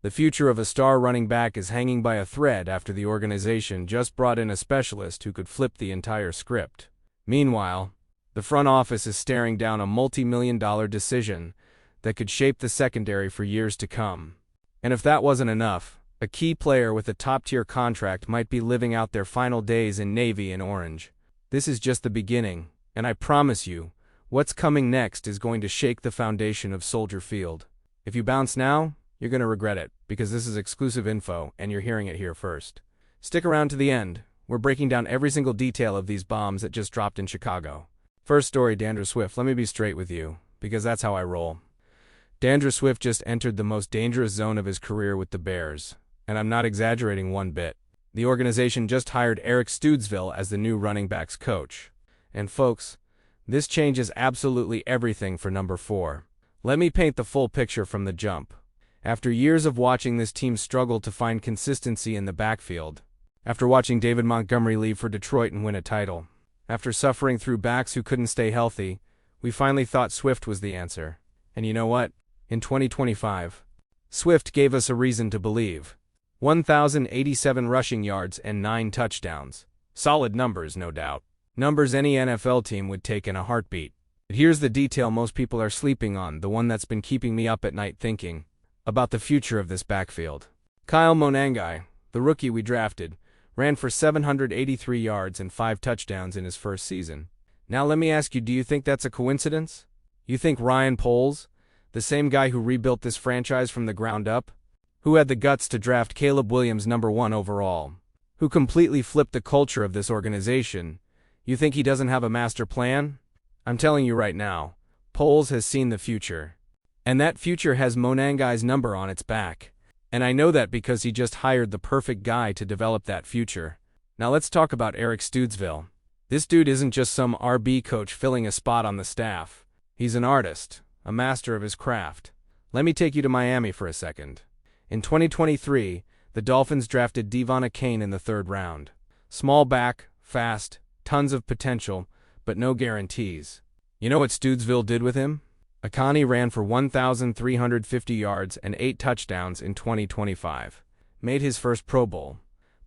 The future of a star running back is hanging by a thread after the organization just brought in a specialist who could flip the entire script. Meanwhile, the front office is staring down a multi-million-dollar decision that could shape the secondary for years to come. And if that wasn't enough, a key player with a top-tier contract might be living out their final days in navy and orange. This is just the beginning, and I promise you, what's coming next is going to shake the foundation of Soldier Field. If you bounce now, you're going to regret it, because this is exclusive info, and you're hearing it here first. Stick around to the end. We're breaking down every single detail of these bombs that just dropped in Chicago. First story, DeAndre Swift. Let me be straight with you, because that's how I roll. DeAndre Swift just entered the most dangerous zone of his career with the Bears, and I'm not exaggerating one bit. The organization just hired Eric Stoodsville as the new running backs coach. And folks, this changes absolutely everything for number 4. Let me paint the full picture from the jump. After years of watching this team struggle to find consistency in the backfield, after watching David Montgomery leave for Detroit and win a title, after suffering through backs who couldn't stay healthy, we finally thought Swift was the answer. And you know what? In 2025, Swift gave us a reason to believe. 1,087 rushing yards and 9 touchdowns. Solid numbers, no doubt. Numbers any NFL team would take in a heartbeat. But here's the detail most people are sleeping on, the one that's been keeping me up at night thinking about the future of this backfield. Kyle Monangai, the rookie we drafted, ran for 783 yards and 5 touchdowns in his first season. Now let me ask you, do you think that's a coincidence? You think Ryan Poles, the same guy who rebuilt this franchise from the ground up, who had the guts to draft Caleb Williams number 1 overall, who completely flipped the culture of this organization, you think he doesn't have a master plan? I'm telling you right now, Poles has seen the future. And that future has Monangai's number on its back. And I know that because he just hired the perfect guy to develop that future. Now let's talk about Eric Stoodsville. This dude isn't just some RB coach filling a spot on the staff. He's an artist, a master of his craft. Let me take you to Miami for a second. In 2023, the Dolphins drafted Devon Achane in the 3rd round. Small back, fast, tons of potential, but no guarantees. You know what Stoodsville did with him? Achane ran for 1,350 yards and 8 touchdowns in 2025. Made his first Pro Bowl.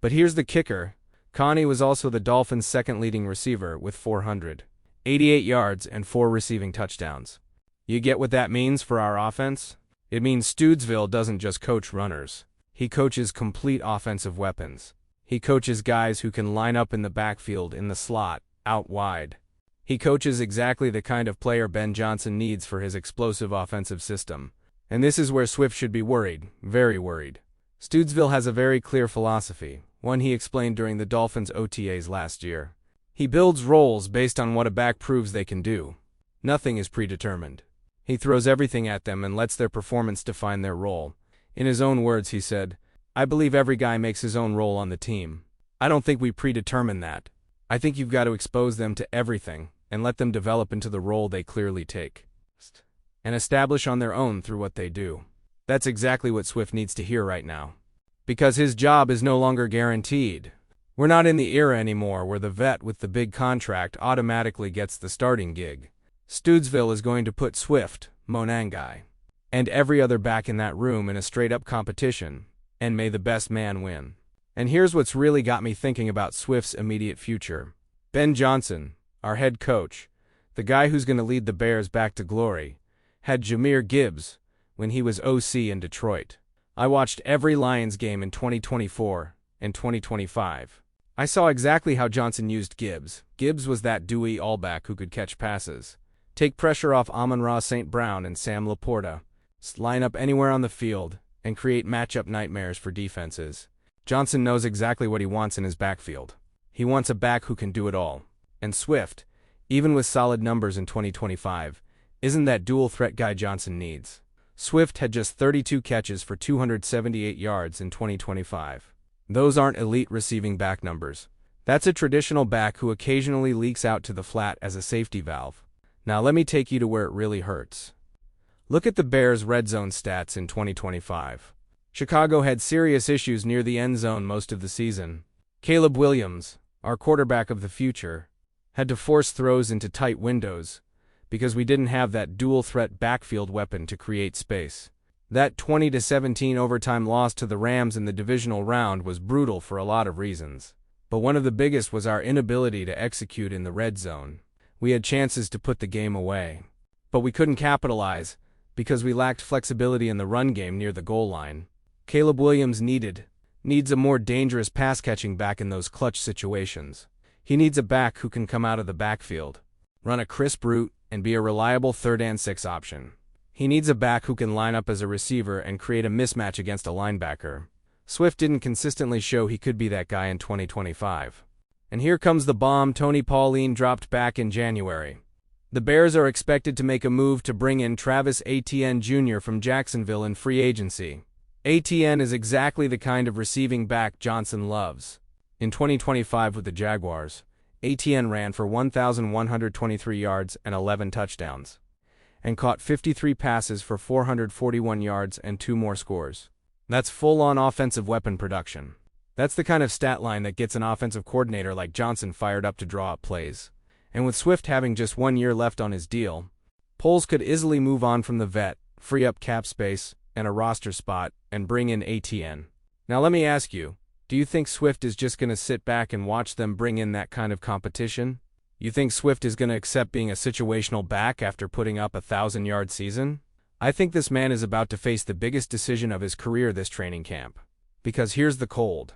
But here's the kicker. Achane was also the Dolphins' second leading receiver with 488 yards and 4 receiving touchdowns. You get what that means for our offense? It means Stoodsville doesn't just coach runners. He coaches complete offensive weapons. He coaches guys who can line up in the backfield, in the slot, out wide. He coaches exactly the kind of player Ben Johnson needs for his explosive offensive system. And this is where Swift should be worried, very worried. Stoodsville has a very clear philosophy, one he explained during the Dolphins' OTAs last year. He builds roles based on what a back proves they can do. Nothing is predetermined. He throws everything at them and lets their performance define their role. In his own words, he said, "I believe every guy makes his own role on the team. I don't think we predetermine that. I think you've got to expose them to everything and let them develop into the role they clearly take and establish on their own through what they do." That's exactly what Swift needs to hear right now. Because his job is no longer guaranteed. We're not in the era anymore where the vet with the big contract automatically gets the starting gig. Stoodsville is going to put Swift, Monangai, and every other back in that room in a straight-up competition, and may the best man win. And here's what's really got me thinking about Swift's immediate future. Ben Johnson, our head coach, the guy who's going to lead the Bears back to glory, had Jahmyr Gibbs when he was OC in Detroit. I watched every Lions game in 2024 and 2025. I saw exactly how Johnson used Gibbs. Gibbs was that Dewey all-back who could catch passes, take pressure off Amon-Ra St. Brown and Sam Laporta, line up anywhere on the field, and create matchup nightmares for defenses. Johnson knows exactly what he wants in his backfield. He wants a back who can do it all. And Swift, even with solid numbers in 2025, isn't that dual threat guy Johnson needs. Swift had just 32 catches for 278 yards in 2025. Those aren't elite receiving back numbers. That's a traditional back who occasionally leaks out to the flat as a safety valve. Now let me take you to where it really hurts. Look at the Bears' red zone stats in 2025. Chicago had serious issues near the end zone most of the season. Caleb Williams, our quarterback of the future, had to force throws into tight windows because we didn't have that dual-threat backfield weapon to create space. That 20-17 overtime loss to the Rams in the divisional round was brutal for a lot of reasons. But one of the biggest was our inability to execute in the red zone. We had chances to put the game away, but we couldn't capitalize because we lacked flexibility in the run game near the goal line. Caleb Williams needs a more dangerous pass-catching back in those clutch situations. He needs a back who can come out of the backfield, run a crisp route, and be a reliable 3rd and 6 option. He needs a back who can line up as a receiver and create a mismatch against a linebacker. Swift didn't consistently show he could be that guy in 2025. And here comes the bomb. Tony Pauline dropped back in January. The Bears are expected to make a move to bring in Travis Etienne Jr. from Jacksonville in free agency. Etienne is exactly the kind of receiving back Johnson loves. In 2025 with the Jaguars, Etienne ran for 1,123 yards and 11 touchdowns, and caught 53 passes for 441 yards and 2 more scores. That's full-on offensive weapon production. That's the kind of stat line that gets an offensive coordinator like Johnson fired up to draw up plays. And with Swift having just 1 year left on his deal, Poles could easily move on from the vet, free up cap space and a roster spot, and bring in Etienne. Now let me ask you, do you think Swift is just going to sit back and watch them bring in that kind of competition? You think Swift is going to accept being a situational back after putting up a 1,000-yard season? I think this man is about to face the biggest decision of his career this training camp. Because here's the cold,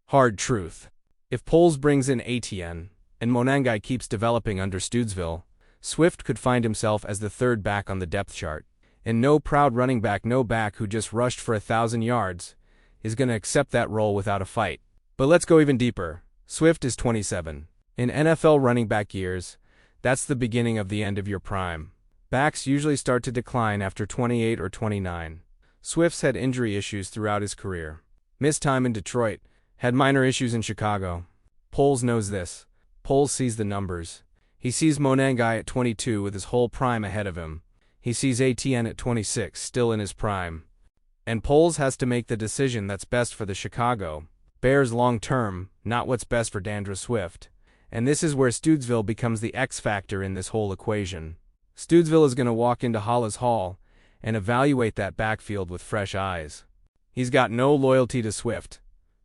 hard truth. If Poles brings in Etienne, and Monangai keeps developing under Stoodsville, Swift could find himself as the 3rd back on the depth chart. And no proud running back, no back who just rushed for 1,000 yards, is going to accept that role without a fight. But let's go even deeper. Swift is 27. In NFL running back years, that's the beginning of the end of your prime. Backs usually start to decline after 28 or 29. Swift's had injury issues throughout his career. Missed time in Detroit, had minor issues in Chicago. Poles knows this. Poles sees the numbers. He sees Monangai at 22 with his whole prime ahead of him. He sees Etienne at 26, still in his prime. And Poles has to make the decision that's best for the Chicago Bears long-term, not what's best for D'Andre Swift. And this is where Stoodsville becomes the X factor in this whole equation. Stoodsville is going to walk into Hollis Hall and evaluate that backfield with fresh eyes. He's got no loyalty to Swift,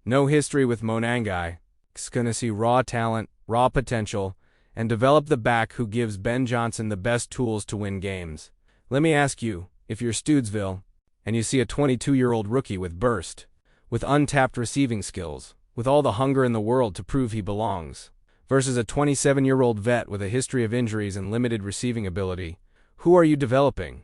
no history with Monangai. He's going to see raw talent, raw potential, and develop the back who gives Ben Johnson the best tools to win games. Let me ask you, if you're Stoodsville, and you see a 22-year-old rookie with burst, with untapped receiving skills, with all the hunger in the world to prove he belongs, versus a 27-year-old vet with a history of injuries and limited receiving ability, who are you developing?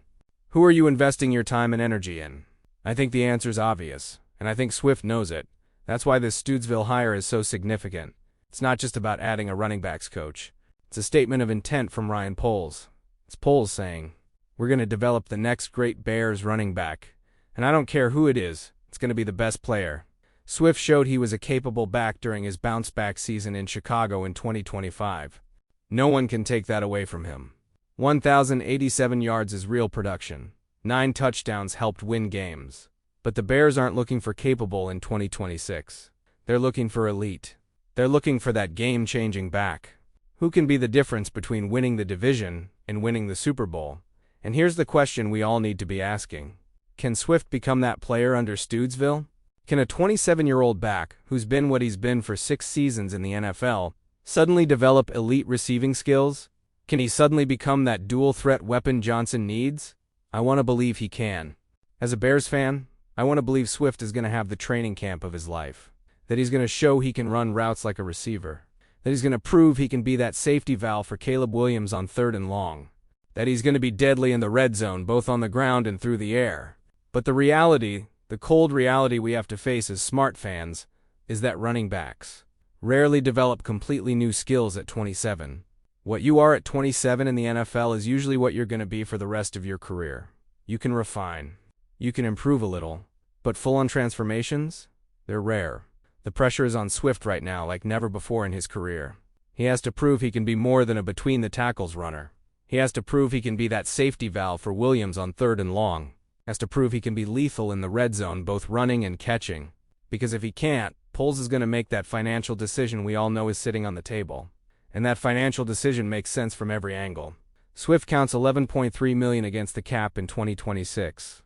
Who are you investing your time and energy in? I think the answer's obvious, and I think Swift knows it. That's why this Stoodsville hire is so significant. It's not just about adding a running backs coach. It's a statement of intent from Ryan Poles. It's Poles saying, we're going to develop the next great Bears running back. And I don't care who it is, it's going to be the best player. Swift showed he was a capable back during his bounce-back season in Chicago in 2025. No one can take that away from him. 1,087 yards is real production. 9 touchdowns helped win games. But the Bears aren't looking for capable in 2026. They're looking for elite. They're looking for that game-changing back. Who can be the difference between winning the division and winning the Super Bowl? And here's the question we all need to be asking. Can Swift become that player under Stoodsville? Can a 27-year-old back, who's been what he's been for 6 seasons in the NFL, suddenly develop elite receiving skills? Can he suddenly become that dual-threat weapon Johnson needs? I want to believe he can. As a Bears fan, I want to believe Swift is going to have the training camp of his life. That he's going to show he can run routes like a receiver. That he's going to prove he can be that safety valve for Caleb Williams on 3rd and long. That he's going to be deadly in the red zone, both on the ground and through the air. But the reality, the cold reality we have to face as smart fans, is that running backs rarely develop completely new skills at 27. What you are at 27 in the NFL is usually what you're going to be for the rest of your career. You can refine. You can improve a little. But full-on transformations? They're rare. The pressure is on Swift right now like never before in his career. He has to prove he can be more than a between-the-tackles runner. He has to prove he can be that safety valve for Williams on 3rd and long. Has to prove he can be lethal in the red zone, both running and catching. Because if he can't, Poles is going to make that financial decision we all know is sitting on the table. And that financial decision makes sense from every angle. Swift counts $11.3 million against the cap in 2026.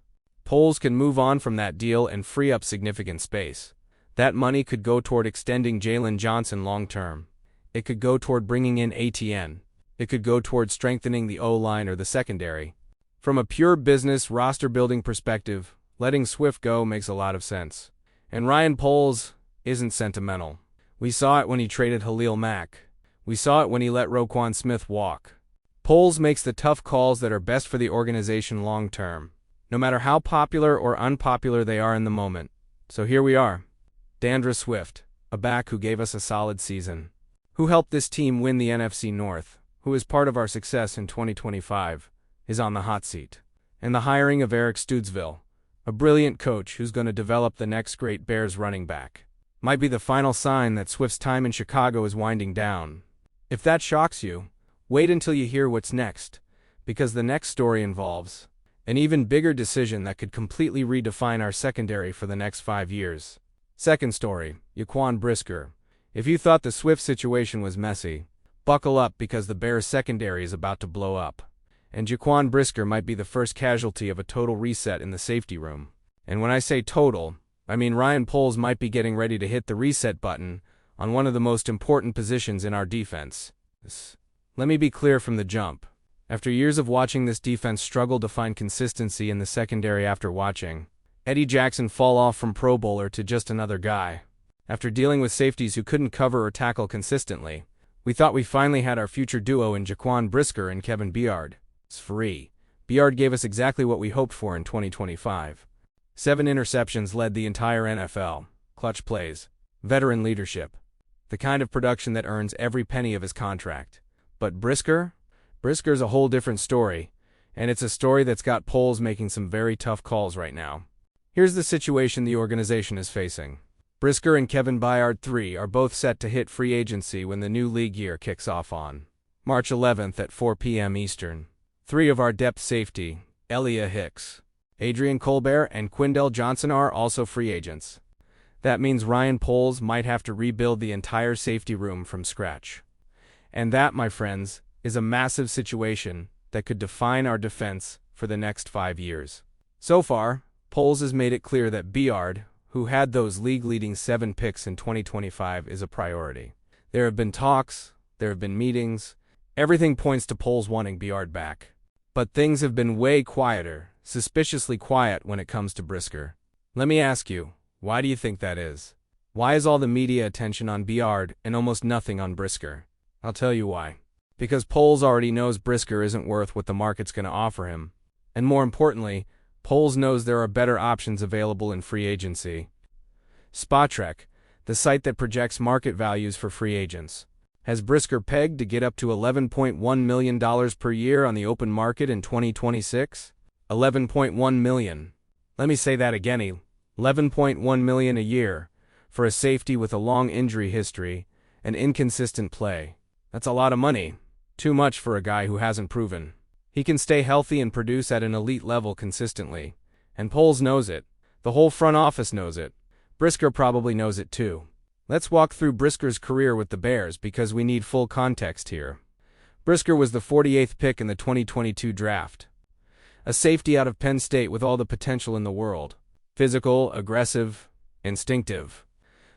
Poles can move on from that deal and free up significant space. That money could go toward extending Jalen Johnson long-term. It could go toward bringing in ATN. It could go toward strengthening the O-line or the secondary. From a pure business roster-building perspective, letting Swift go makes a lot of sense. And Ryan Poles isn't sentimental. We saw it when he traded Khalil Mack. We saw it when he let Roquan Smith walk. Poles makes the tough calls that are best for the organization long-term, no matter how popular or unpopular they are in the moment. So here we are. D'Andre Swift, a back who gave us a solid season, who helped this team win the NFC North, who is part of our success in 2025, is on the hot seat. And the hiring of Eric Stoodsville, a brilliant coach who's going to develop the next great Bears running back, might be the final sign that Swift's time in Chicago is winding down. If that shocks you, wait until you hear what's next, because the next story involves an even bigger decision that could completely redefine our secondary for the next 5 years. Second story, Jaquan Brisker. If you thought the Swift situation was messy, buckle up because the Bears secondary is about to blow up. And Jaquan Brisker might be the first casualty of a total reset in the safety room. And when I say total, I mean Ryan Poles might be getting ready to hit the reset button on one of the most important positions in our defense. Let me be clear from the jump. After years of watching this defense struggle to find consistency in the secondary after watching Eddie Jackson fall off from Pro Bowler to just another guy, after dealing with safeties who couldn't cover or tackle consistently, we thought we finally had our future duo in Jaquan Brisker and Kevin Byard. It's free. Byard gave us exactly what we hoped for in 2025. 7 interceptions led the entire NFL. Clutch plays. Veteran leadership. The kind of production that earns every penny of his contract. But Brisker? Brisker's a whole different story, and it's a story that's got Poles making some very tough calls right now. Here's the situation the organization is facing. Brisker and Kevin Byard III are both set to hit free agency when the new league year kicks off on March 11th at 4 p.m. Eastern. 3 of our depth safety, Elia Hicks, Adrian Colbert, and Quindell Johnson are also free agents. That means Ryan Poles might have to rebuild the entire safety room from scratch. And that, my friends, is a massive situation that could define our defense for the next 5 years. So far, Poles has made it clear that Byard, who had those league-leading 7 picks in 2025, is a priority. There have been talks, there have been meetings. Everything points to Poles wanting Byard back. But things have been way quieter, suspiciously quiet when it comes to Brisker. Let me ask you, why do you think that is? Why is all the media attention on Byard and almost nothing on Brisker? I'll tell you why. Because Poles already knows Brisker isn't worth what the market's going to offer him. And more importantly, Poles knows there are better options available in free agency. Spotrac, the site that projects market values for free agents, has Brisker pegged to get up to $11.1 million per year on the open market in 2026? $11.1 million. Let me say that again, $11.1 million a year for a safety with a long injury history and inconsistent play. That's a lot of money. Too much for a guy who hasn't proven he can stay healthy and produce at an elite level consistently. And Poles knows it. The whole front office knows it. Brisker probably knows it too. Let's walk through Brisker's career with the Bears because we need full context here. Brisker was the 48th pick in the 2022 draft. A safety out of Penn State with all the potential in the world. Physical, aggressive, instinctive.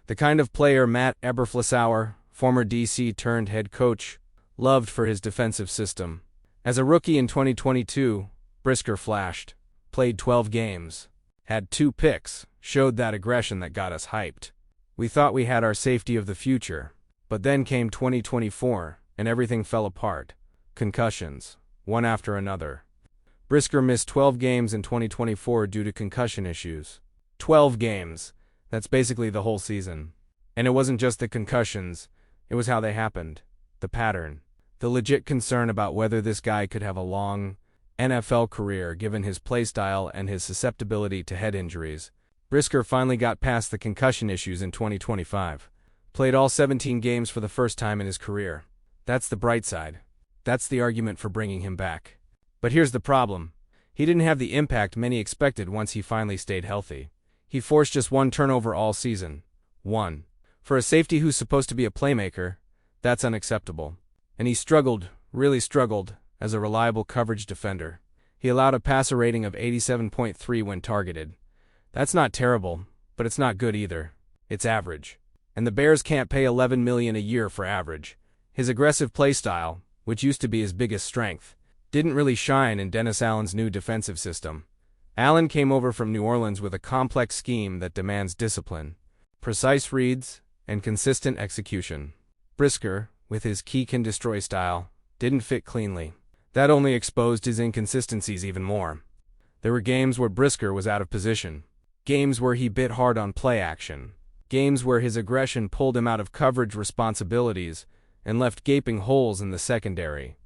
The kind of player Matt Eberflus, former DC turned head coach, loved for his defensive system. As a rookie in 2022, Brisker flashed, played 12 games, had 2 picks, showed that aggression that got us hyped. We thought we had our safety of the future, but then came 2024, and everything fell apart. Concussions, one after another. Brisker missed 12 games in 2024 due to concussion issues. 12 games. That's basically the whole season. And it wasn't just the concussions, it was how they happened. The pattern. The legit concern about whether this guy could have a long NFL career given his play style and his susceptibility to head injuries. Brisker finally got past the concussion issues in 2025. Played all 17 games for the first time in his career. That's the bright side. That's the argument for bringing him back. But here's the problem. He didn't have the impact many expected once he finally stayed healthy. He forced just 1 turnover all season. 1. For a safety who's supposed to be a playmaker, that's unacceptable. And he struggled, really struggled, as a reliable coverage defender. He allowed a passer rating of 87.3 when targeted. That's not terrible, but it's not good either. It's average. And the Bears can't pay $11 million a year for average. His aggressive play style, which used to be his biggest strength, didn't really shine in Dennis Allen's new defensive system. Allen came over from New Orleans with a complex scheme that demands discipline, precise reads, and consistent execution. Brisker, with his key-can-destroy style, didn't fit cleanly. That only exposed his inconsistencies even more. There were games where Brisker was out of position, games where he bit hard on play action, games where his aggression pulled him out of coverage responsibilities and left gaping holes in the secondary.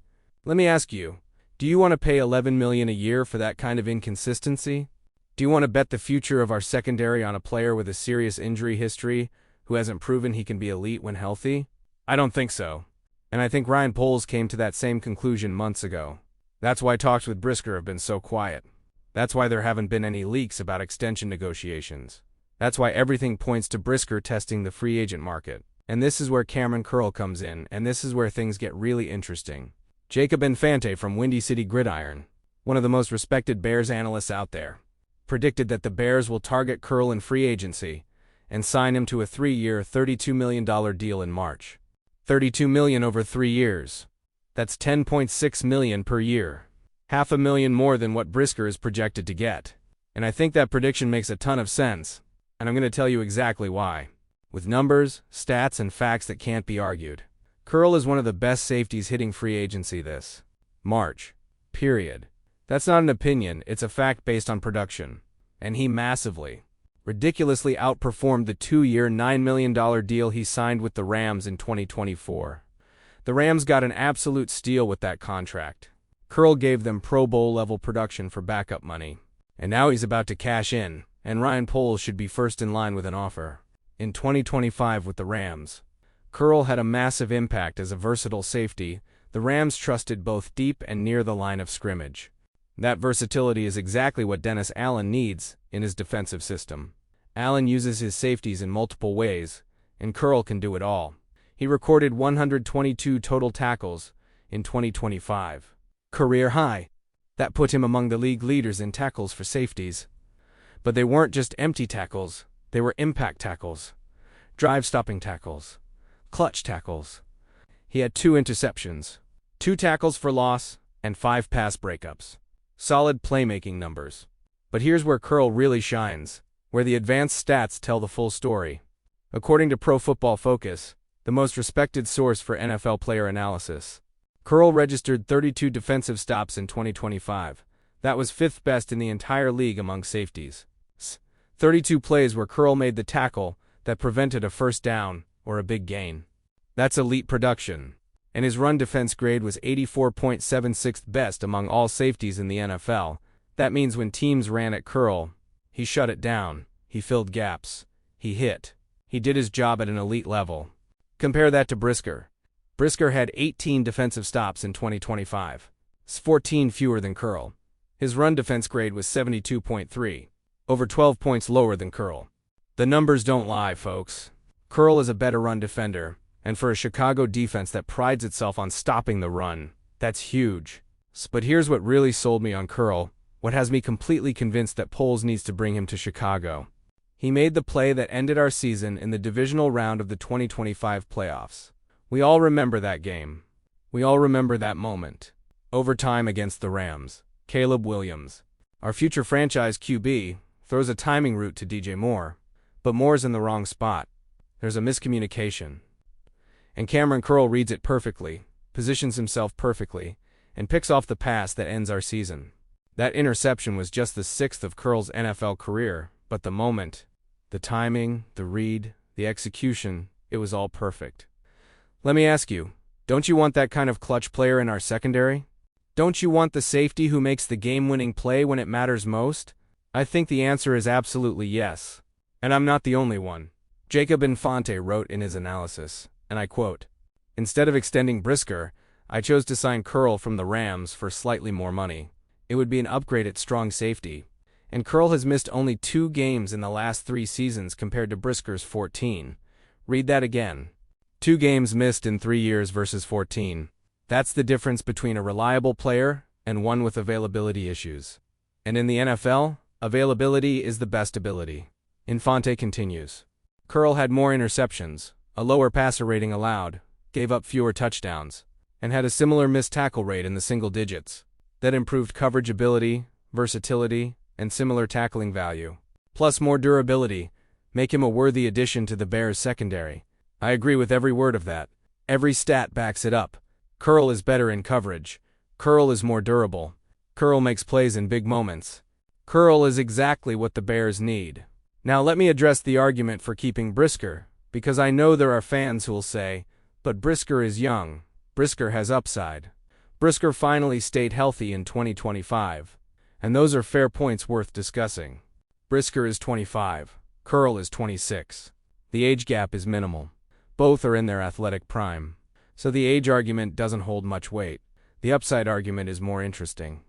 Let me ask you, do you want to pay $11 million a year for that kind of inconsistency? Do you want to bet the future of our secondary on a player with a serious injury history who hasn't proven he can be elite when healthy? I don't think so. And I think Ryan Poles came to that same conclusion months ago. That's why talks with Brisker have been so quiet. That's why there haven't been any leaks about extension negotiations. That's why everything points to Brisker testing the free agent market. And this is where Cameron Curl comes in, and this is where things get really interesting. Jacob Infante from Windy City Gridiron, one of the most respected Bears analysts out there, predicted that the Bears will target Curl in free agency and sign him to a 3-year, $32 million deal in March. $32 million over 3 years. That's $10.6 million per year. $500,000 more than what Brisker is projected to get. And I think that prediction makes a ton of sense, and I'm going to tell you exactly why. With numbers, stats, and facts that can't be argued. Curl is one of the best safeties hitting free agency this March. Period. That's not an opinion, it's a fact based on production. And he massively, ridiculously outperformed the 2-year, $9 million deal he signed with the Rams in 2024. The Rams got an absolute steal with that contract. Curl gave them Pro Bowl-level production for backup money. And now he's about to cash in, and Ryan Poles should be first in line with an offer. In 2025 with the Rams, Curl had a massive impact as a versatile safety. The Rams trusted both deep and near the line of scrimmage. That versatility is exactly what Dennis Allen needs in his defensive system. Allen uses his safeties in multiple ways, and Curl can do it all. He recorded 122 total tackles in 2025. Career high. That put him among the league leaders in tackles for safeties. But they weren't just empty tackles, they were impact tackles, drive-stopping tackles, clutch tackles. He had 2 interceptions, 2 tackles for loss, and 5 pass breakups. Solid playmaking numbers. But here's where Curl really shines, where the advanced stats tell the full story. According to Pro Football Focus, the most respected source for NFL player analysis, Curl registered 32 defensive stops in 2025. That was 5th best in the entire league among safeties. 32 plays where Curl made the tackle that prevented a first down or a big gain. That's elite production. And his run defense grade was 84.76th best among all safeties in the NFL. That means when teams ran at Curl, he shut it down, he filled gaps, he hit. He did his job at an elite level. Compare that to Brisker. Brisker had 18 defensive stops in 2025. It's 14 fewer than Curl. His run defense grade was 72.3, over 12 points lower than Curl. The numbers don't lie, folks. Curl is a better run defender, and for a Chicago defense that prides itself on stopping the run, that's huge. But here's what really sold me on Curl, what has me completely convinced that Poles needs to bring him to Chicago. He made the play that ended our season in the divisional round of the 2025 playoffs. We all remember that game. We all remember that moment. Overtime against the Rams. Caleb Williams, our future franchise QB, throws a timing route to DJ Moore, but Moore's in the wrong spot. There's a miscommunication. And Cameron Curl reads it perfectly, positions himself perfectly, and picks off the pass that ends our season. That interception was just the 6th of Curl's NFL career, but the moment, the timing, the read, the execution, it was all perfect. Let me ask you, don't you want that kind of clutch player in our secondary? Don't you want the safety who makes the game-winning play when it matters most? I think the answer is absolutely yes. And I'm not the only one. Jacob Infante wrote in his analysis, and I quote, "Instead of extending Brisker, I chose to sign Curl from the Rams for slightly more money. It would be an upgrade at strong safety. And Curl has missed only 2 games in the last 3 seasons compared to Brisker's 14. Read that again. 2 games missed in 3 years versus 14. That's the difference between a reliable player and one with availability issues. And in the NFL, availability is the best ability. Infante continues. Curl had more interceptions, a lower passer rating allowed, gave up fewer touchdowns, and had a similar missed tackle rate in the single digits. That improved coverage ability, versatility, and similar tackling value. Plus more durability, make him a worthy addition to the Bears' secondary. I agree with every word of that. Every stat backs it up. Curl is better in coverage. Curl is more durable. Curl makes plays in big moments. Curl is exactly what the Bears need. Now let me address the argument for keeping Brisker, because I know there are fans who'll say, but Brisker is young. Brisker has upside. Brisker finally stayed healthy in 2025. And those are fair points worth discussing. Brisker is 25. Curl is 26. The age gap is minimal. Both are in their athletic prime. So the age argument doesn't hold much weight. The upside argument is more interesting.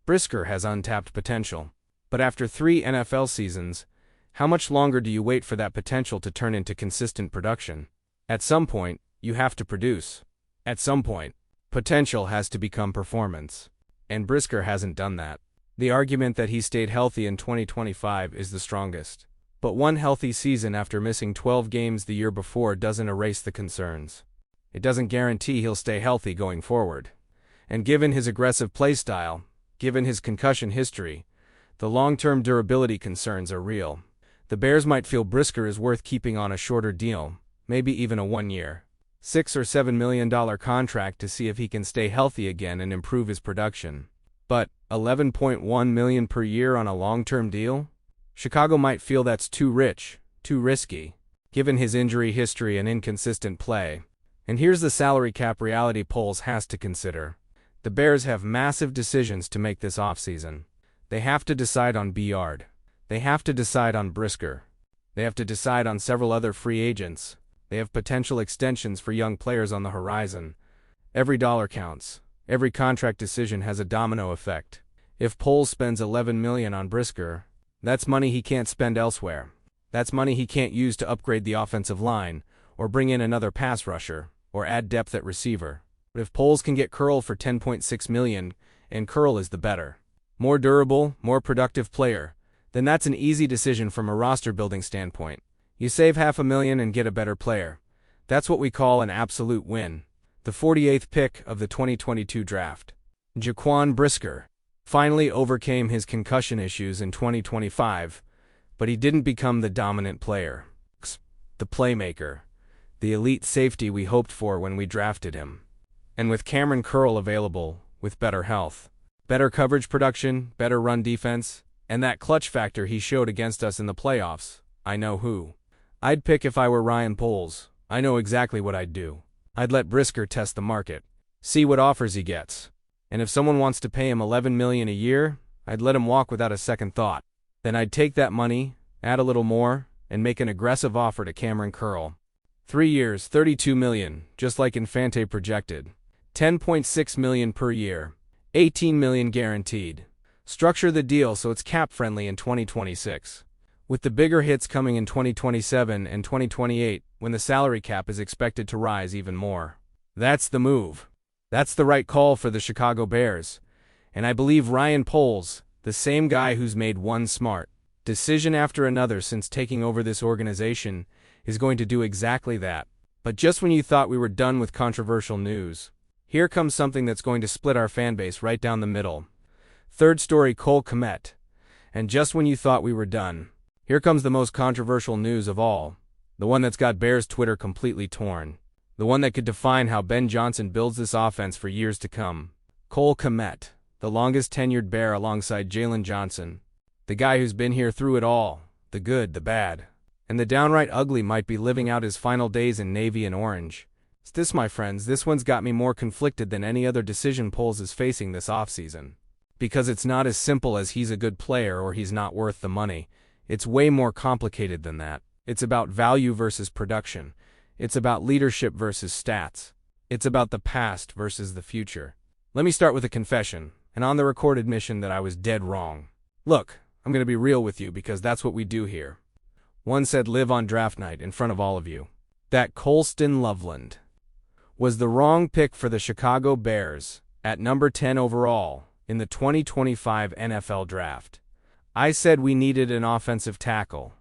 Brisker has untapped potential. But after 3 NFL seasons, how much longer do you wait for that potential to turn into consistent production? At some point, you have to produce. At some point, potential has to become performance. And Brisker hasn't done that. The argument that he stayed healthy in 2025 is the strongest. But one healthy season after missing 12 games the year before doesn't erase the concerns. It doesn't guarantee he'll stay healthy going forward. And given his aggressive play style, given his concussion history, the long-term durability concerns are real. The Bears might feel Brisker is worth keeping on a shorter deal, maybe even a 1-year, $6 or $7 million contract to see if he can stay healthy again and improve his production. But $11.1 million per year on a long-term deal? Chicago might feel that's too rich, too risky, given his injury history and inconsistent play. And here's the salary cap reality Poles has to consider. The Bears have massive decisions to make this offseason. They have to decide on Byard. They have to decide on Brisker. They have to decide on several other free agents. They have potential extensions for young players on the horizon. Every dollar counts. Every contract decision has a domino effect. If Poles spends $11 million on Brisker, that's money he can't spend elsewhere. That's money he can't use to upgrade the offensive line, or bring in another pass rusher, or add depth at receiver. But if Poles can get Curl for $10.6 million, and Curl is the better, more durable, more productive player, then that's an easy decision from a roster-building standpoint. You save $500,000 and get a better player. That's what we call an absolute win. The 48th pick of the 2022 draft. Jaquan Brisker finally overcame his concussion issues in 2025, but he didn't become the dominant player. The playmaker. The elite safety we hoped for when we drafted him. And with Cameron Curl available, with better health, better coverage production, better run defense, and that clutch factor he showed against us in the playoffs, I know who I'd pick if I were Ryan Poles. I know exactly what I'd do. I'd let Brisker test the market, see what offers he gets. And if someone wants to pay him $11 million a year, I'd let him walk without a second thought. Then I'd take that money, add a little more, and make an aggressive offer to Cameron Curl. 3 years, $32 million, just like Infante projected. $10.6 million per year. $18 million guaranteed. Structure the deal so it's cap-friendly in 2026. With the bigger hits coming in 2027 and 2028, when the salary cap is expected to rise even more. That's the move. That's the right call for the Chicago Bears. And I believe Ryan Poles, the same guy who's made one smart decision after another since taking over this organization, is going to do exactly that. But just when you thought we were done with controversial news, here comes something that's going to split our fanbase right down the middle. Third story Kmet. And just when you thought we were done, here comes the most controversial news of all. The one that's got Bears Twitter completely torn. The one that could define how Ben Johnson builds this offense for years to come. Kmet, the longest tenured Bear alongside Jalen Johnson. The guy who's been here through it all. The good, the bad, and the downright ugly might be living out his final days in navy and orange. This, my friends, this one's got me more conflicted than any other decision Poles is facing this offseason. Because it's not as simple as he's a good player or he's not worth the money. It's way more complicated than that. It's about value versus production. It's about leadership versus stats. It's about the past versus the future. Let me start with a confession, an on-the-record admission that I was dead wrong. Look, I'm going to be real with you because that's what we do here. One said live on draft night in front of all of you. That Colston Loveland was the wrong pick for the Chicago Bears, At number 10 overall, in the 2025 NFL Draft, I said we needed an offensive tackle.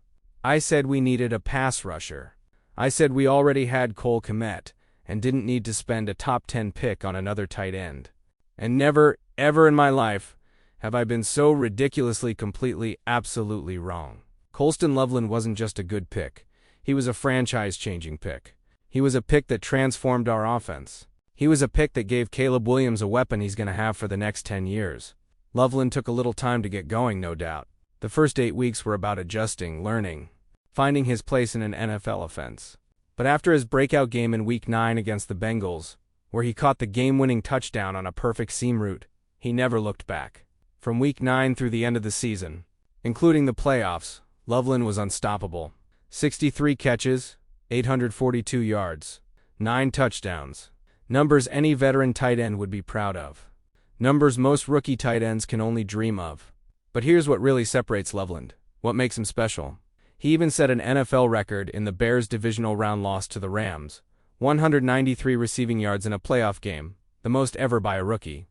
I said we needed a pass rusher. I said we already had Cole Kmet and didn't need to spend a top 10 pick on another tight end. And never, ever in my life have I been so ridiculously, completely, absolutely wrong. Colston Loveland wasn't just a good pick. He was a franchise-changing pick. He was a pick that transformed our offense. He was a pick that gave Caleb Williams a weapon he's going to have for the next 10 years. Loveland took a little time to get going, no doubt. The first 8 weeks were about adjusting, learning, finding his place in an NFL offense. But after his breakout game in Week 9 against the Bengals, where he caught the game-winning touchdown on a perfect seam route, he never looked back. From Week 9 through the end of the season, including the playoffs, Loveland was unstoppable. 63 catches, 842 yards, 9 touchdowns. Numbers any veteran tight end would be proud of. Numbers most rookie tight ends can only dream of. But here's what really separates Loveland, what makes him special. He even set an NFL record in the Bears' divisional round loss to the Rams, 193 receiving yards in a playoff game, the most ever by a rookie.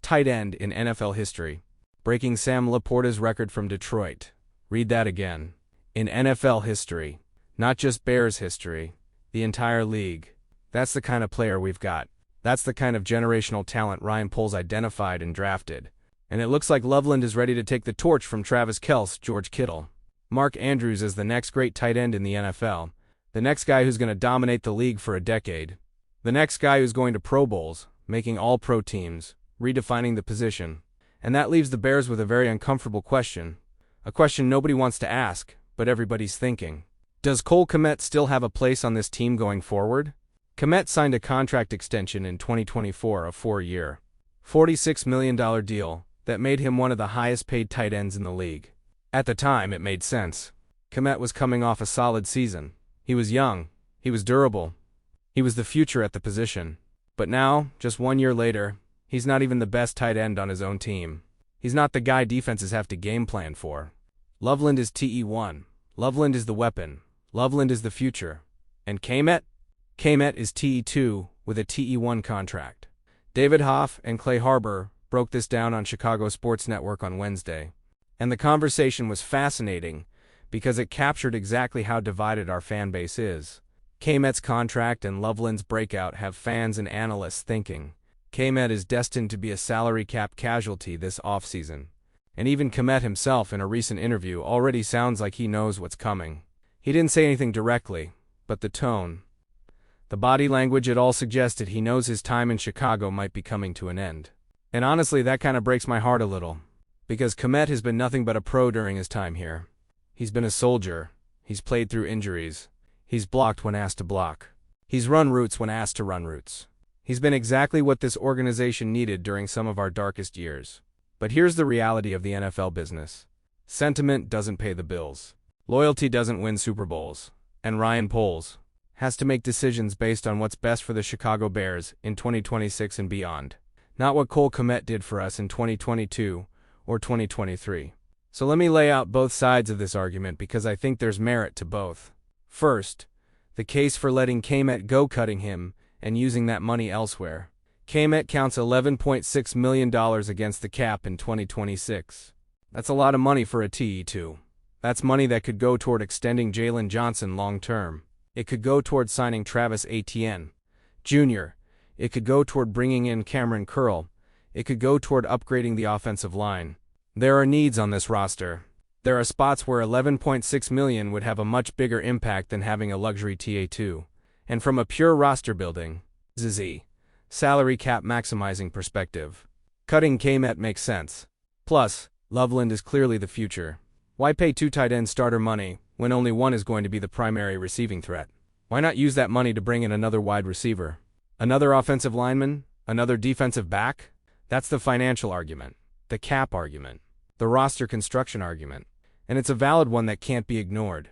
Tight end in NFL history, breaking Sam Laporta's record from Detroit. Read that again. In NFL history, not just Bears history, the entire league. That's the kind of player we've got. That's the kind of generational talent Ryan Poles identified and drafted. And it looks like Loveland is ready to take the torch from Travis Kelce, George Kittle, Mark Andrews as the next great tight end in the NFL, the next guy who's going to dominate the league for a decade, the next guy who's going to Pro Bowls, making all-pro teams, redefining the position. And that leaves the Bears with a very uncomfortable question, a question nobody wants to ask, but everybody's thinking. Does Cole Kmet still have a place on this team going forward? Kmet signed a contract extension in 2024, a 4-year, $46 million deal that made him one of the highest-paid tight ends in the league. At the time, it made sense. Kmet was coming off a solid season. He was young. He was durable. He was the future at the position. But now, just 1 year later, he's not even the best tight end on his own team. He's not the guy defenses have to game plan for. Loveland is TE1. Loveland is the weapon. Loveland is the future. And Kmet? Kmet is TE2 with a TE1 contract. David Hoff and Clay Harbor broke this down on Chicago Sports Network on Wednesday. And the conversation was fascinating because it captured exactly how divided our fan base is. Kmet's contract and Loveland's breakout have fans and analysts thinking Kmet is destined to be a salary cap casualty this offseason. And even Kmet himself in a recent interview already sounds like he knows what's coming. He didn't say anything directly, but the tone, the body language, it all suggested he knows his time in Chicago might be coming to an end. And honestly, that kind of breaks my heart a little, because Kmet has been nothing but a pro during his time here. He's been a soldier. He's played through injuries. He's blocked when asked to block. He's run routes when asked to run routes. He's been exactly what this organization needed during some of our darkest years. But here's the reality of the NFL business. Sentiment doesn't pay the bills. Loyalty doesn't win Super Bowls. And Ryan Poles has to make decisions based on what's best for the Chicago Bears in 2026 and beyond. Not what Cole Kmet did for us in 2022 or 2023. So let me lay out both sides of this argument because I think there's merit to both. First, the case for letting Kmet go, cutting him, and using that money elsewhere. Kmet counts $11.6 million against the cap in 2026. That's a lot of money for a TE2. That's money that could go toward extending Jalen Johnson long-term. It could go toward signing Travis Etienne Jr. It could go toward bringing in Cameron Curl. It could go toward upgrading the offensive line. There are needs on this roster. There are spots where $11.6 million would have a much bigger impact than having a luxury TA2. And from a pure roster building, salary cap maximizing perspective, cutting Kmet makes sense. Plus, Loveland is clearly the future. Why pay 2 tight end starter money when only one is going to be the primary receiving threat? Why not use that money to bring in another wide receiver? Another offensive lineman? Another defensive back? That's the financial argument, the cap argument, the roster construction argument. And it's a valid one that can't be ignored.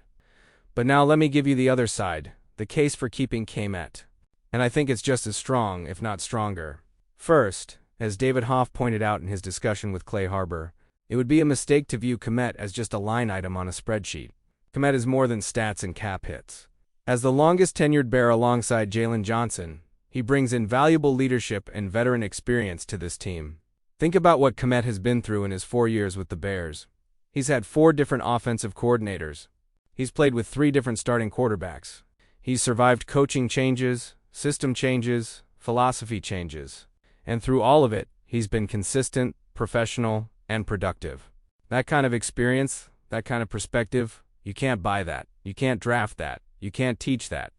But now let me give you the other side, the case for keeping Kmet. And I think it's just as strong, if not stronger. First, as David Hoff pointed out in his discussion with Clay Harbor, it would be a mistake to view Kmet as just a line item on a spreadsheet. Kmet is more than stats and cap hits. As the longest tenured Bear alongside Jalen Johnson, He brings invaluable leadership and veteran experience to this team. Think about what Kmet has been through in his 4 years with the Bears. He's had 4 different offensive coordinators. He's played with 3 different starting quarterbacks. He's survived coaching changes, system changes, philosophy changes. And through all of it, he's been consistent, professional, and productive. That kind of experience, that kind of perspective, you can't buy that. You can't draft that. You can't teach that.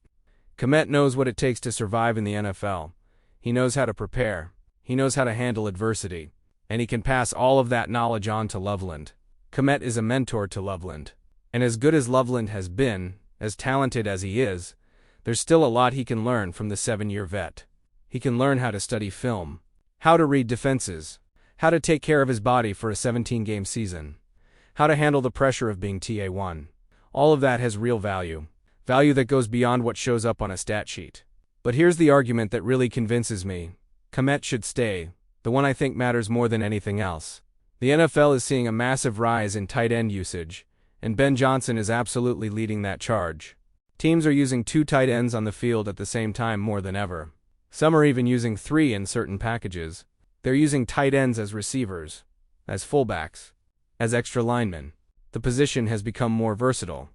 Kmet knows what it takes to survive in the NFL. He knows how to prepare. He knows how to handle adversity. And he can pass all of that knowledge on to Loveland. Kmet is a mentor to Loveland. And as good as Loveland has been, as talented as he is, there's still a lot he can learn from the 7-year vet. He can learn how to study film, how to read defenses, how to take care of his body for a 17-game season, how to handle the pressure of being TA1. All of that has real value. Value that goes beyond what shows up on a stat sheet. But here's the argument that really convinces me. Kmet should stay, the one I think matters more than anything else. The NFL is seeing a massive rise in tight end usage, and Ben Johnson is absolutely leading that charge. Teams are using 2 tight ends on the field at the same time more than ever. Some are even using 3 in certain packages. They're using tight ends as receivers, as fullbacks, as extra linemen. The position has become more versatile,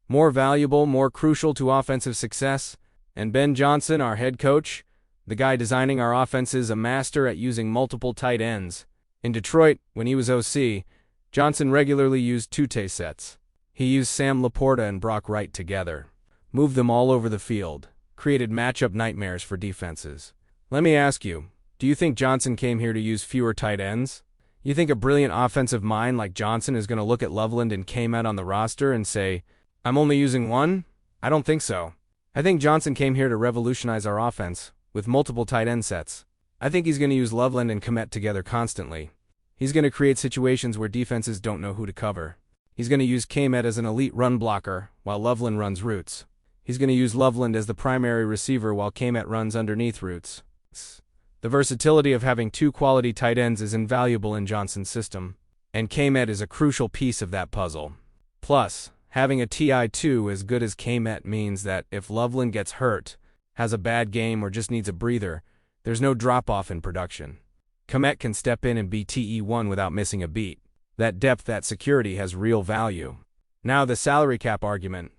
more valuable, more crucial to offensive success, and Ben Johnson, our head coach, the guy designing our offense, is a master at using multiple tight ends. In Detroit, when he was OC, Johnson regularly used 2 tight sets. He used Sam Laporta and Brock Wright together, moved them all over the field, created matchup nightmares for defenses. Let me ask you, do you think Johnson came here to use fewer tight ends? You think a brilliant offensive mind like Johnson is going to look at Loveland and Kmet on the roster and say, I'm only using 1? I don't think so. I think Johnson came here to revolutionize our offense, with multiple tight end sets. I think he's going to use Loveland and Kmet together constantly. He's going to create situations where defenses don't know who to cover. He's going to use Kmet as an elite run blocker, while Loveland runs routes. He's going to use Loveland as the primary receiver while Kmet runs underneath routes. The versatility of having 2 quality tight ends is invaluable in Johnson's system, and Kmet is a crucial piece of that puzzle. Plus, having a TI2 as good as Kmet means that if Loveland gets hurt, has a bad game, or just needs a breather, there's no drop-off in production. Kmet can step in and be TE1 without missing a beat. That depth, that security has real value. Now the salary cap argument.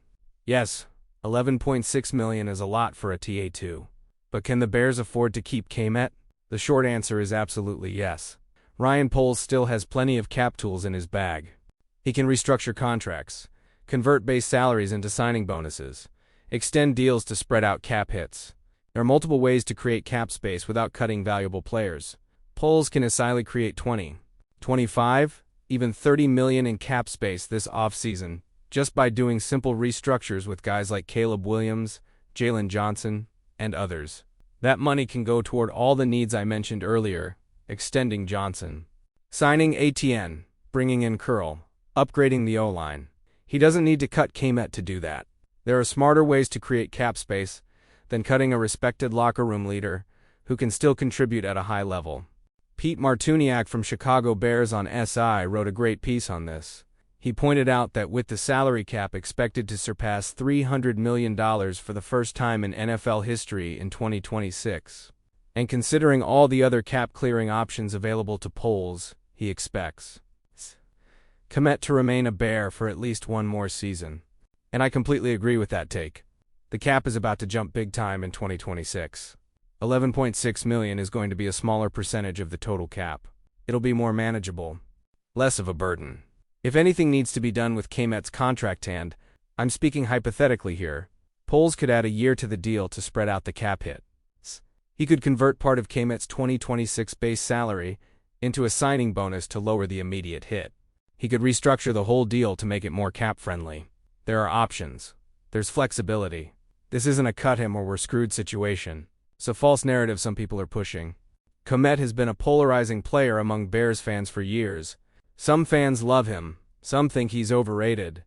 Yes, $11.6 million is a lot for a TA2. But can the Bears afford to keep Kmet? The short answer is absolutely yes. Ryan Poles still has plenty of cap tools in his bag. He can restructure contracts, convert base salaries into signing bonuses, extend deals to spread out cap hits. There are multiple ways to create cap space without cutting valuable players. Poles can easily create 20, 25, even $30 million in cap space this offseason just by doing simple restructures with guys like Caleb Williams, Jalen Johnson, and others. That money can go toward all the needs I mentioned earlier, extending Johnson, signing ATN, bringing in Curl, upgrading the O-line. He doesn't need to cut Kmet to do that. There are smarter ways to create cap space than cutting a respected locker room leader who can still contribute at a high level. Pete Martuniak from Chicago Bears on SI wrote a great piece on this. He pointed out that with the salary cap expected to surpass $300 million for the first time in NFL history in 2026, and considering all the other cap-clearing options available to Poles, he expects Kmet to remain a Bear for at least 1 more season. And I completely agree with that take. The cap is about to jump big time in 2026. $11.6 million is going to be a smaller percentage of the total cap. It'll be more manageable, less of a burden. If anything needs to be done with Kmet's contract hand, I'm speaking hypothetically here, Poles could add a year to the deal to spread out the cap hit. He could convert part of Kmet's 2026 base salary into a signing bonus to lower the immediate hit. He could restructure the whole deal to make it more cap-friendly. There are options. There's flexibility. This isn't a cut him or we're screwed situation. It's a false narrative some people are pushing. Kmet has been a polarizing player among Bears fans for years. Some fans love him, some think he's overrated.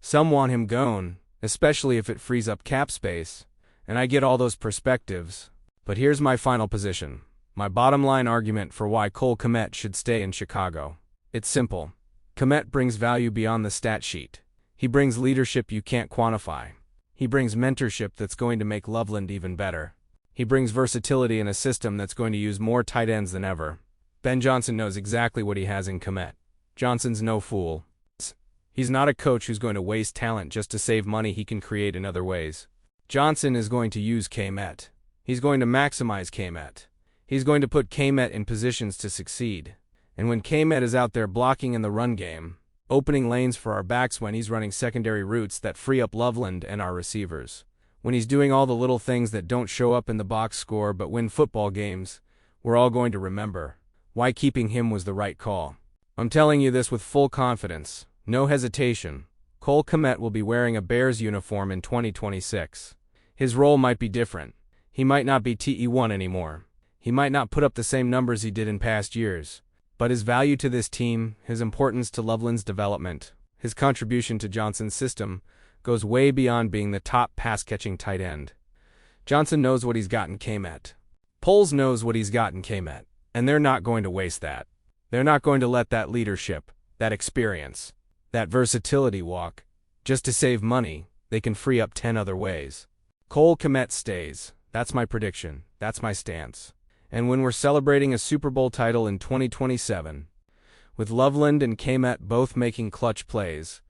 Some want him gone, especially if it frees up cap space. And I get all those perspectives. But here's my final position. My bottom line argument for why Cole Kmet should stay in Chicago. It's simple. Kmet brings value beyond the stat sheet. He brings leadership you can't quantify. He brings mentorship that's going to make Loveland even better. He brings versatility in a system that's going to use more tight ends than ever. Ben Johnson knows exactly what he has in Kmet. Johnson's no fool. He's not a coach who's going to waste talent just to save money he can create in other ways. Johnson is going to use Kmet. He's going to maximize Kmet. He's going to put Kmet in positions to succeed. And when Kmet is out there blocking in the run game, opening lanes for our backs when he's running secondary routes that free up Loveland and our receivers, when he's doing all the little things that don't show up in the box score but win football games, we're all going to remember why keeping him was the right call. I'm telling you this with full confidence, no hesitation. Cole Kmet will be wearing a Bears uniform in 2026. His role might be different. He might not be TE1 anymore. He might not put up the same numbers he did in past years. But his value to this team, his importance to Loveland's development, his contribution to Johnson's system, goes way beyond being the top pass-catching tight end. Johnson knows what he's got in Kmet. Poles knows what he's got in Kmet, and they're not going to waste that. They're not going to let that leadership, that experience, that versatility walk. Just to save money, they can free up 10 other ways. Cole Kmet stays. That's my prediction. That's my stance. And when we're celebrating a Super Bowl title in 2027, with Loveland and Kmet both making clutch plays,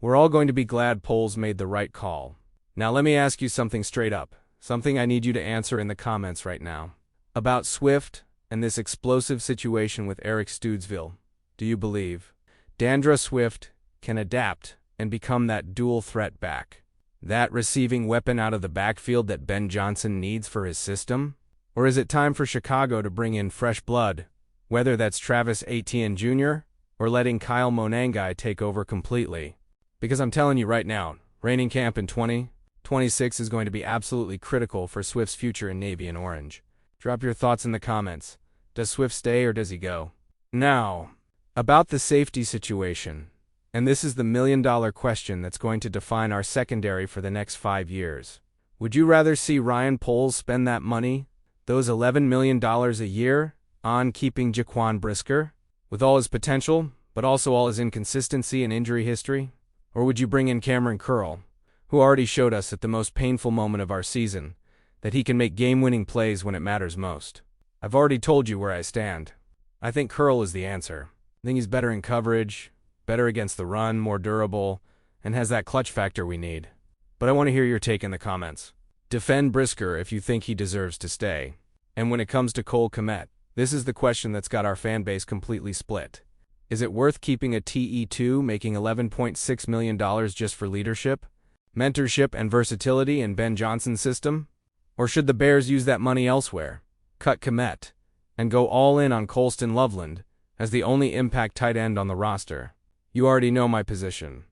we're all going to be glad Poles made the right call. Now let me ask you something straight up, something I need you to answer in the comments right now. About Swift and this explosive situation with Eric Stoodsville, do you believe Dandra Swift can adapt and become that dual threat back? That receiving weapon out of the backfield that Ben Johnson needs for his system? Or is it time for Chicago to bring in fresh blood, whether that's Travis Etienne Jr. or letting Kyle Monangai take over completely? Because I'm telling you right now, training camp in 2026 is going to be absolutely critical for Swift's future in Navy and Orange. Drop your thoughts in the comments. Does Swift stay or does he go? Now, about the safety situation, and this is the million-dollar question that's going to define our secondary for the next 5 years. Would you rather see Ryan Poles spend that money, those $11 million a year, on keeping Jaquan Brisker, with all his potential, but also all his inconsistency and injury history? Or would you bring in Cameron Curl, who already showed us at the most painful moment of our season that he can make game-winning plays when it matters most? I've already told you where I stand. I think Curl is the answer. I think he's better in coverage, better against the run, more durable, and has that clutch factor we need. But I want to hear your take in the comments. Defend Brisker if you think he deserves to stay. And when it comes to Cole Kmet, this is the question that's got our fan base completely split. Is it worth keeping a TE2 making $11.6 million just for leadership, mentorship, and versatility in Ben Johnson's system? Or should the Bears use that money elsewhere, cut Kmet, and go all in on Colston Loveland as the only impact tight end on the roster? You already know my position.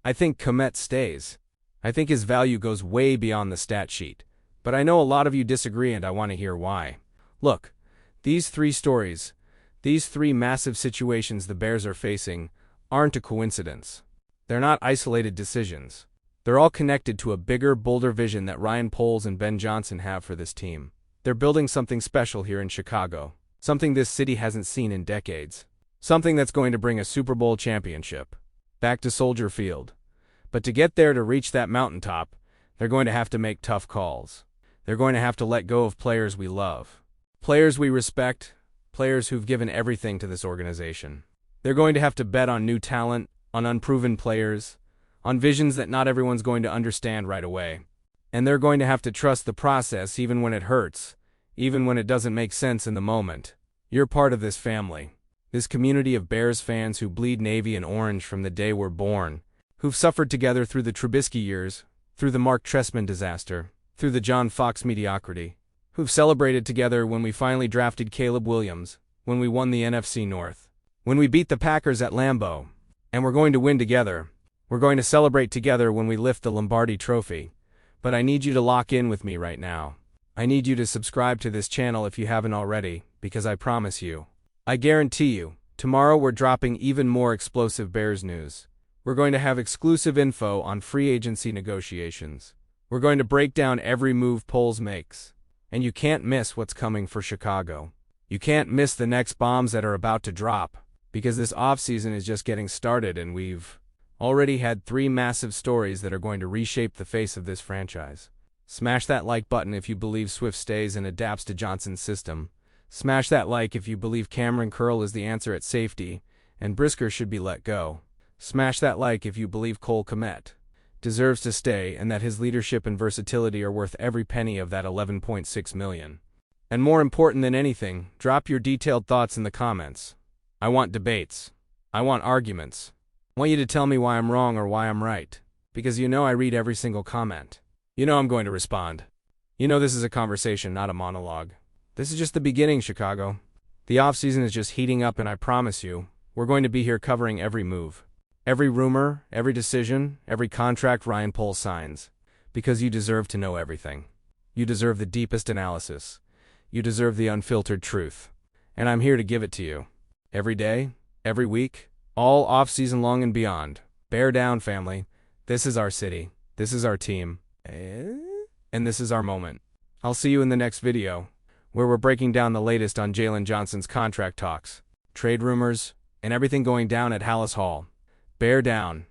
I think Kmet stays. I think his value goes way beyond the stat sheet. But I know a lot of you disagree and I want to hear why. Look, these three stories, these three massive situations the Bears are facing, aren't a coincidence. They're not isolated decisions. They're all connected to a bigger, bolder vision that Ryan Poles and Ben Johnson have for this team. They're building something special here in Chicago, something this city hasn't seen in decades, something that's going to bring a Super Bowl championship back to Soldier Field. But to get there, to reach that mountaintop, they're going to have to make tough calls. They're going to have to let go of players we love, players we respect, players who've given everything to this organization. They're going to have to bet on new talent, on unproven players, on visions that not everyone's going to understand right away. And they're going to have to trust the process even when it hurts, even when it doesn't make sense in the moment. You're part of this family, this community of Bears fans who bleed Navy and Orange from the day we're born, who've suffered together through the Trubisky years, through the Mark Trestman disaster, through the John Fox mediocrity, who've celebrated together when we finally drafted Caleb Williams, when we won the NFC North, when we beat the Packers at Lambeau, and we're going to win together. We're going to celebrate together when we lift the Lombardi Trophy. But I need you to lock in with me right now. I need you to subscribe to this channel if you haven't already, because I promise you, I guarantee you, tomorrow we're dropping even more explosive Bears news. We're going to have exclusive info on free agency negotiations. We're going to break down every move Poles makes. And you can't miss what's coming for Chicago. You can't miss the next bombs that are about to drop, because this offseason is just getting started and we've already had 3 massive stories that are going to reshape the face of this franchise. Smash that like button if you believe Swift stays and adapts to Johnson's system. Smash that like if you believe Cameron Curl is the answer at safety, and Brisker should be let go. Smash that like if you believe Cole Kmet deserves to stay and that his leadership and versatility are worth every penny of that $11.6 million. And more important than anything, drop your detailed thoughts in the comments. I want debates. I want arguments. I want you to tell me why I'm wrong or why I'm right, because you know I read every single comment. You know I'm going to respond. You know this is a conversation, not a monologue. This is just the beginning, Chicago. The offseason is just heating up, and I promise you, we're going to be here covering every move. Every rumor, every decision, every contract Ryan Poles signs. Because you deserve to know everything. You deserve the deepest analysis. You deserve the unfiltered truth. And I'm here to give it to you. Every day, every week, all off-season long and beyond. Bear down, family. This is our city. This is our team. And this is our moment. I'll see you in the next video, where we're breaking down the latest on Jalen Johnson's contract talks, trade rumors, and everything going down at Hallis Hall. Bear down.